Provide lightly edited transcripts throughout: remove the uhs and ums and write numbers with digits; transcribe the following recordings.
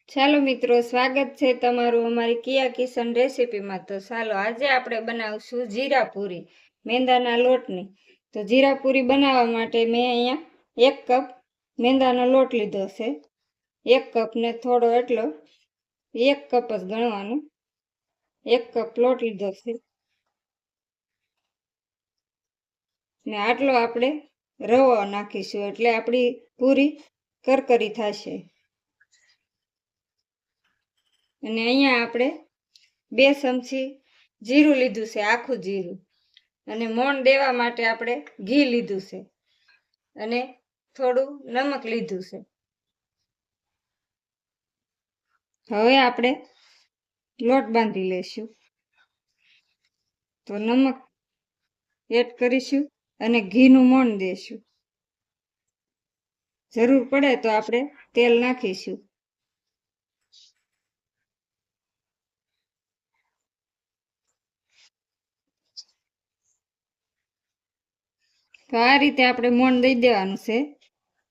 ચાલો મિત્રો, સ્વાગત છે તમારું અમારી કિયા કિચન રેસીપીમાં। તો ચાલો આજે આપણે બનાવશું જીરા પૂરી મેંદાના લોટની। તો જીરા પૂરી બનાવવા માટે મેં અહીંયા 1 કપ મેંદાનો લોટ લીધો છે। 1 કપ ને થોડો એટલો 1 કપ જ ગણવાનો। 1 કપ લોટ લીધો છે ને આટલો આપણે રવો નાખીશું એટલે આપણી પૂરી કરકરી થશે। અને અહીંયા આપણે 2 ચમચી જીરું લીધું છે, આખું જીરું। અને મોણ દેવા માટે આપણે ઘી લીધું છે અને થોડું નમક લીધું છે। હવે આપણે લોટ બાંધી લેશું। તો નમક એડ કરીશું અને ઘીનું મોણ દેશું। જરૂર પડે તો આપણે તેલ નાખીશું। તો આ રીતે આપણે મોણ દઈ દેવાનું છે,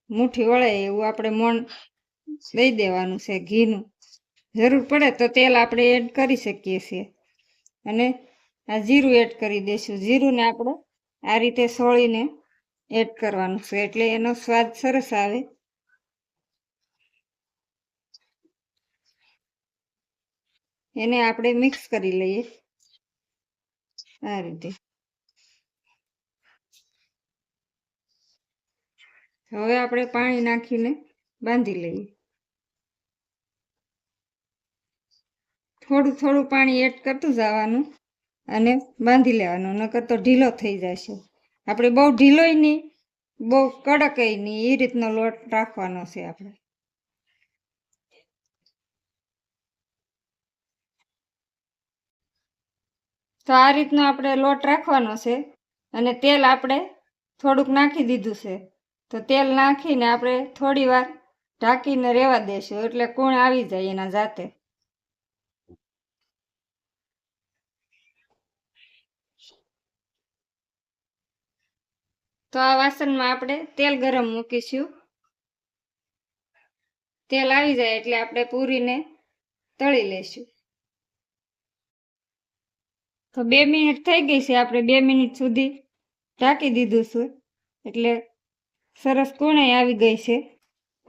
મુઠ્ઠી વળે એવું આપણે મોણ દઈ દેવાનું છે ઘીનું। જરૂર પડે તો તેલ આપણે એડ કરી શકીએ છીએ। અને આ જીરું એડ કરી દઈશું। જીરુંને આપણે આ રીતે સોળીને એડ કરવાનું છે એટલે એનો સ્વાદ સરસ આવે। એને આપણે મિક્સ કરી લઈએ આ રીતે। હવે આપણે પાણી નાખીને બાંધી લઈએ। થોડું થોડું પાણી એડ કરતું જવાનું અને બાંધી લેવાનું, નકર તો ઢીલો થઈ જશે। આપણે બહુ ઢીલોય નહીં, બહુ કડકય નહીં, એ રીતનો લોટ રાખવાનો છે આપણે। તો આ રીતનો આપણે લોટ રાખવાનો છે અને તેલ આપણે થોડુંક નાખી દીધું છે। તો તેલ નાખીને આપણે થોડી વાર ઢાંકીને રહેવા દેશું એટલે કૂણ આવી જાય એના જાતે। તો આ વાસણમાં આપણે તેલ ગરમ મૂકીશું। તેલ આવી જાય એટલે આપણે પૂરીને તળી લેશું। તો 2 મિનિટ થઈ ગઈ છે, આપણે 2 મિનિટ સુધી ઢાંકી દીધું છે એટલે સરસ કૂણે આવી ગઈ છે।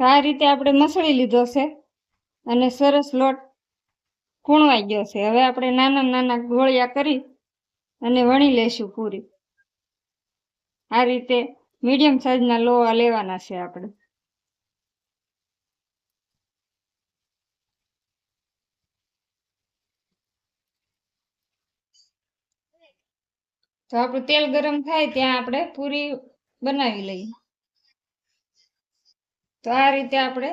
તો આ રીતે આપણે મસળી લીધો છે અને સરસ લોટ કૂણવાઈ ગયો છે। હવે આપણે નાના નાના ગોળિયા કરી અને વણી લેશું પૂરી। આ રીતે મીડિયમ સાઈઝના લોવા લેવાના છે આપણે। તો આપણું તેલ ગરમ થાય ત્યાં આપણે પૂરી બનાવી લઈએ। તો આ રીતે આપણે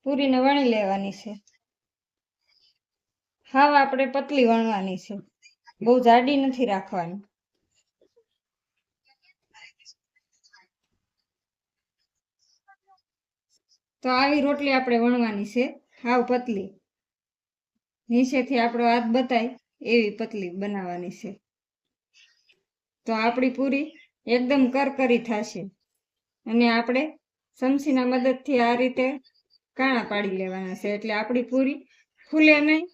પૂરીને વણી લેવાની છે। હાવ આપણે પતલી વણવાની છે, બહુ જાડી નથી રાખવાની। તો આવી રોટલી આપણે વણવાની છે, હાવ પતલી, નીચેથી આપણો હાથ બતાય એવી પતલી બનાવવાની છે। તો આપણી પૂરી એકદમ કરકરી થશે અને આપણે ચમચીના મદદથી આ રીતે કાણા પાડી લેવાના છે એટલે આપણી પૂરી ફૂલે નહીં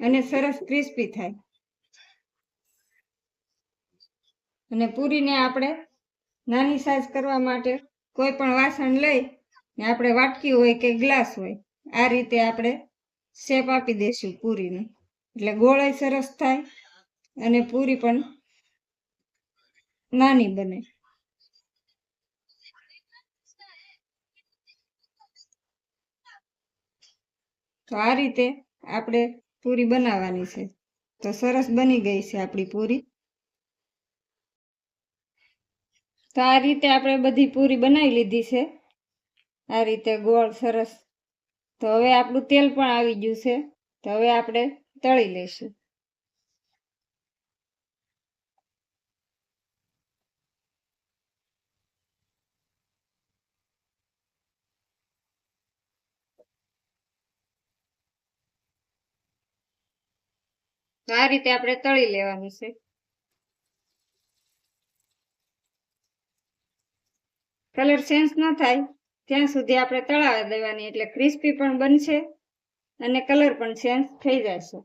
અને સરસ ક્રિસ્પી થાય। અને પૂરીને આપણે નાની સાઈઝ કરવા માટે કોઈ પણ વાસણ લઈ ને આપણે વાટકી હોય કે ગ્લાસ હોય આ રીતે આપણે શેપ આપી દઈશું પૂરીને એટલે ગોળાઈ સરસ થાય અને પૂરી પણ નાની બને। તો આ રીતે આપણે પૂરી બનાવવાની છે। તો સરસ બની ગઈ છે આપણી પૂરી। તો આ રીતે આપણે બધી પૂરી બનાવી લીધી છે, આ રીતે ગોળ સરસ। તો હવે આપણું તેલ પણ આવી ગયું છે, તો હવે આપણે તળી લઈશું। તો આ રીતે આપણે તળી લેવાની છે। કલર ચેન્જ ન થાય ત્યાં સુધી આપણે તળાવા દેવાની એટલે ક્રિસ્પી પણ બનશે અને કલર પણ ચેન્જ થઈ જશે.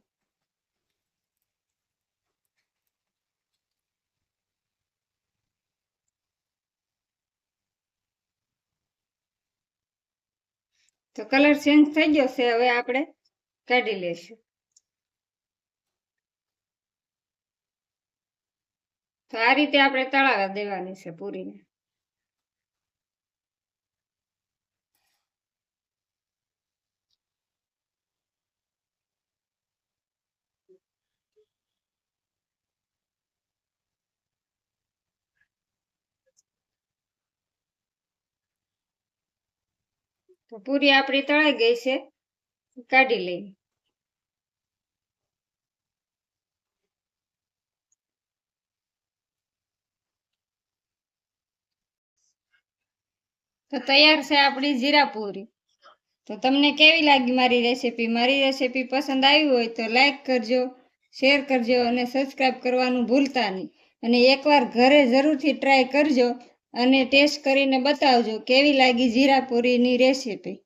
તો કલર ચેન્જ થઈ ગયો છે, હવે આપણે કાઢી લઈશું. તો આ રીતે આપણે તળાવવા દેવાની છે પૂરીને. તો પૂરી આપણી તળાઈ ગઈ છે, કાઢી લઈએ. તો તૈયાર છે આપણી જીરા પૂરી. તો તમને કેવી લાગી મારી રેસીપી? મારી રેસીપી પસંદ આવી હોય તો લાઈક કરજો, શેર કરજો અને સબસ્ક્રાઈબ કરવાનું ભૂલતા નહીં. અને એકવાર ઘરે જરૂરથી ટ્રાય કરજો અને ટેસ્ટ કરીને બતાવજો કેવી લાગી જીરા પૂરીની રેસીપી.